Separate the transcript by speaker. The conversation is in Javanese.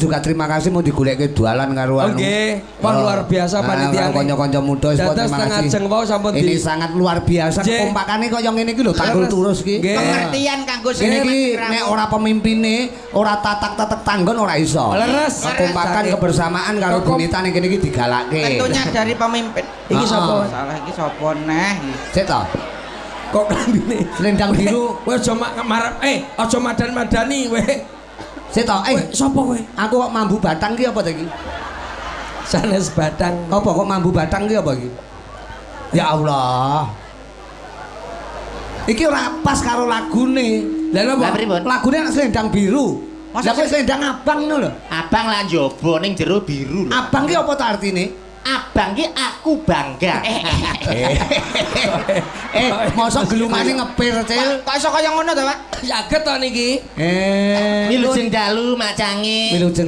Speaker 1: juga terima kasih mau digoleke dualan karo anu.
Speaker 2: Oke, wah luar biasa panitia.
Speaker 1: Kanca-kanca muda
Speaker 2: terima kasih. Ini
Speaker 1: sangat luar biasa kompakannya kaya ngene iki lho tanggul turus iki.
Speaker 3: Pengertian kanggo
Speaker 1: sing iki nek ora pemimpine, ora tatak-tatak tanggon ora iso.
Speaker 2: Leres.
Speaker 1: Kompakan kebersamaan karo bunita ning kene iki digalake.
Speaker 3: Tentunya dari pemimpin.
Speaker 2: Iki sapa?
Speaker 3: Salah iki sapa neh?
Speaker 1: Sik to.
Speaker 2: Kok klambine
Speaker 1: selendang biru.
Speaker 2: Kowe aja marep aja madan-madani kowe.
Speaker 1: Sik to,
Speaker 2: sapa kowe?
Speaker 1: Aku kok mambu batang ki apa to iki?
Speaker 2: Sanes batang.
Speaker 1: Apa kok mambu batang ki apa iki? Ya Allah. Iki ora pas karo lagune. Lah napa? Lagune anak selendang biru. Lah kok selendang abang ngono lho.
Speaker 3: Abang lan njaba ning jero biru lho.
Speaker 1: Abang ki apa to artine?
Speaker 3: Abang ki aku bangga.
Speaker 1: Mosok gelumane ngepir, Cil.
Speaker 3: Kok iso kaya ngono to, Pak?
Speaker 2: Saged to niki.
Speaker 3: Wilujeng dalu macange.
Speaker 1: Wilujeng